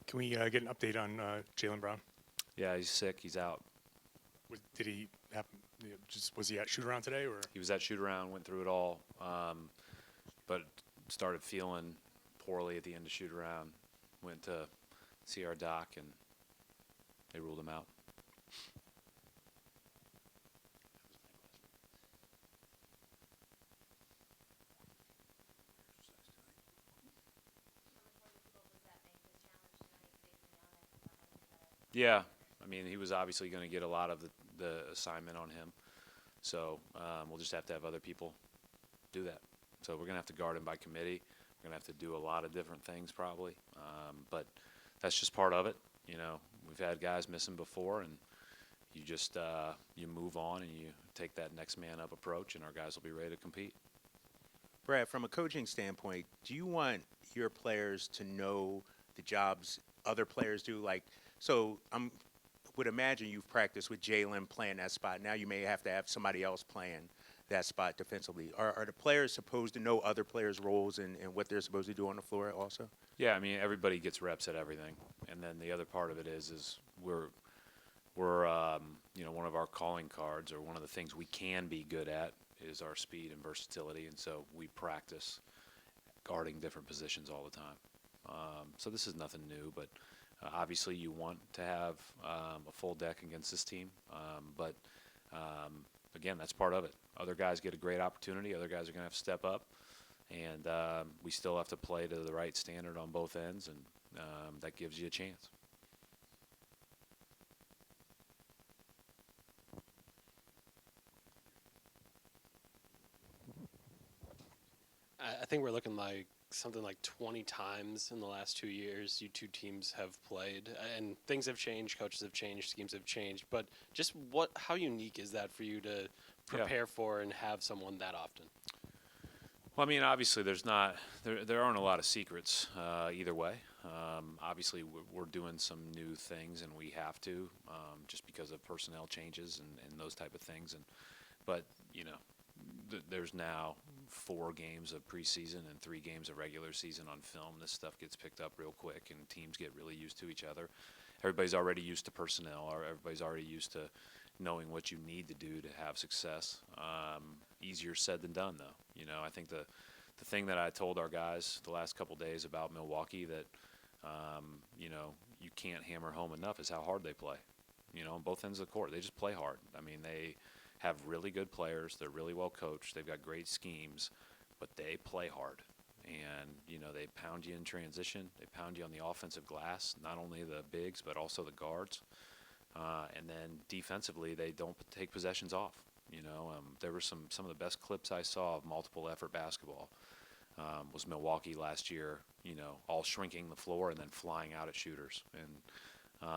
Can we get an update on Jaylen Brown? Yeah, he's sick. He's out. Did he happen? Just was he at shoot around today, or He was at shoot around, went through it all, but started feeling poorly at the end of shoot around. Went to see our doc, and they ruled him out. Yeah, I mean, he was obviously going to get a lot of the assignment on him. So we'll just have to have other people do that. So we're going to have to guard him by committee. We're going to have to do a lot of different things probably. But that's just part of it. You know, we've had guys missing before, and you just you move on and you take that next man up approach, and our guys will be ready to compete. Brad, from a coaching standpoint, do you want your players to know the jobs other players do? Like, so would imagine you've practiced with Jaylen playing that spot. Now you may have to have somebody else playing that spot defensively. Are the players supposed to know other players' roles and what they're supposed to do on the floor also? Yeah, I mean, everybody gets reps at everything. And then the other part of it is we're you know, one of our calling cards, or one of the things we can be good at, is our speed and versatility. And so we practice guarding different positions all the time. So this is nothing new, but obviously you want to have a full deck against this team. But again, that's part of it. Other guys get a great opportunity. Other guys are going to have to step up. And we still have to play to the right standard on both ends, and that gives you a chance. I think we're looking like something like 20 times in the last 2 years you two teams have played, and things have changed, coaches have changed, schemes have changed, but just how unique is that for you to prepare for and have someone that often? Well, I mean, obviously there aren't a lot of secrets either way. Obviously we're doing some new things, and we have to just because of personnel changes and those type of things. But you know, there's now 4 games of preseason and 3 games of regular season on film. This stuff gets picked up real quick, and teams get really used to each other. Everybody's already used to personnel, or everybody's already used to knowing what you need to do to have success. Easier said than done, though. You know, I think the thing that I told our guys the last couple days about Milwaukee that you know, you can't hammer home enough is how hard they play. You know, on both ends of the court, they just play hard. I mean, they have really good players. They're really well coached. They've got great schemes, but they play hard. And, you know, they pound you in transition. They pound you on the offensive glass, not only the bigs, but also the guards. And then defensively, they don't take possessions off. You know, there were some of the best clips I saw of multiple effort basketball was Milwaukee last year, you know, all shrinking the floor and then flying out at shooters. And,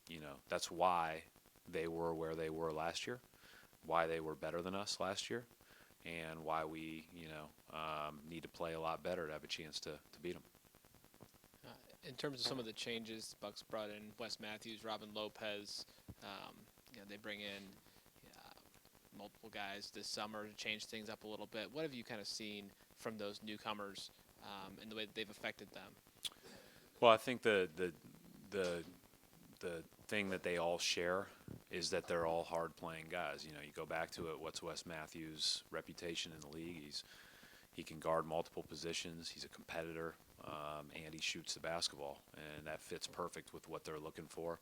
you know, that's why they were where they were last year, why they were better than us last year, and why we, you know, need to play a lot better to have a chance to beat them. In terms of some of the changes, Bucks brought in Wes Matthews, Robin Lopez. You know, they bring in multiple guys this summer to change things up a little bit. What have you kind of seen from those newcomers and the way that they've affected them? Well, I think the thing that they all share is that they're all hard-playing guys. You know, you go back to it, what's Wes Matthews' reputation in the league? He can guard multiple positions. He's a competitor, and he shoots the basketball, and that fits perfect with what they're looking for.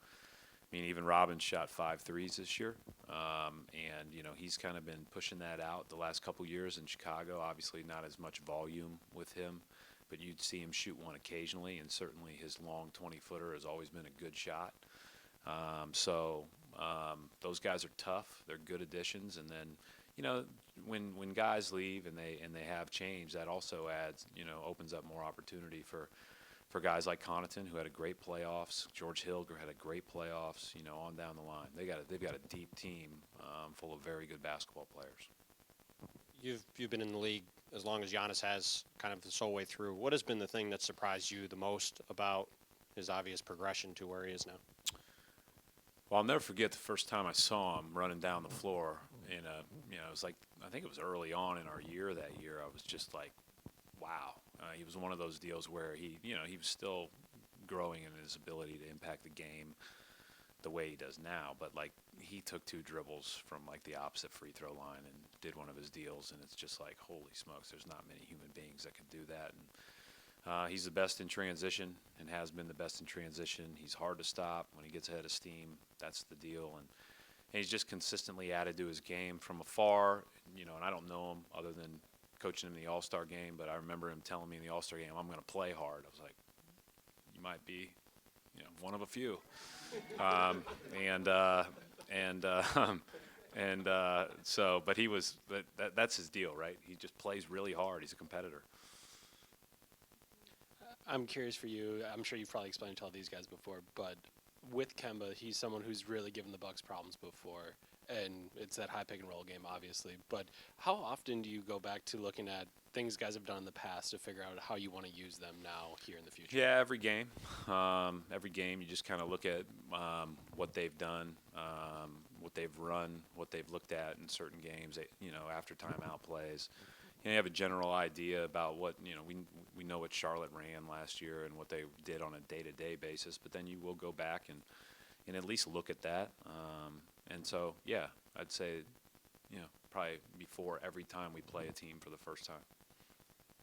I mean, even Robin shot 5 threes this year, and, you know, he's kind of been pushing that out the last couple years in Chicago. Obviously not as much volume with him, but you'd see him shoot one occasionally, and certainly his long 20-footer has always been a good shot. So those guys are tough. They're good additions, and then, you know, when guys leave and they have change, that also adds, you know, opens up more opportunity for guys like Connaughton, who had a great playoffs. George Hill had a great playoffs. You know, on down the line, they've got a deep team full of very good basketball players. You've been in the league as long as Giannis has, kind of the whole way through. What has been the thing that surprised you the most about his obvious progression to where he is now? Well, I'll never forget the first time I saw him running down the floor you know, it was like, I think it was early on in our year that year. I was just like, wow. He was one of those deals where he was still growing in his ability to impact the game the way he does now. But like he took 2 dribbles from like the opposite free throw line and did one of his deals, and it's just like, holy smokes, there's not many human beings that can do that. And he's the best in transition and has been the best in transition. He's hard to stop when he gets ahead of steam. That's the deal. And he's just consistently added to his game from afar, you know, and I don't know him other than coaching him in the All-Star game, but I remember him telling me in the All-Star game, I'm going to play hard. I was like, you might be, you know, one of a few. So, but he was, that's his deal, right? He just plays really hard. He's a competitor. I'm curious for you. I'm sure you've probably explained it to all these guys before, but with Kemba, he's someone who's really given the Bucks problems before, and it's that high pick and roll game, obviously. But how often do you go back to looking at things guys have done in the past to figure out how you want to use them now here in the future? Yeah, every game. Every game, you just kind of look at what they've done, what they've run, what they've looked at in certain games. You know, after timeout plays, you have a general idea about what, you know, we know what Charlotte ran last year and what they did on a day-to-day basis. But then you will go back and at least look at that. And so, yeah, I'd say, you know, probably before every time we play a team for the first time.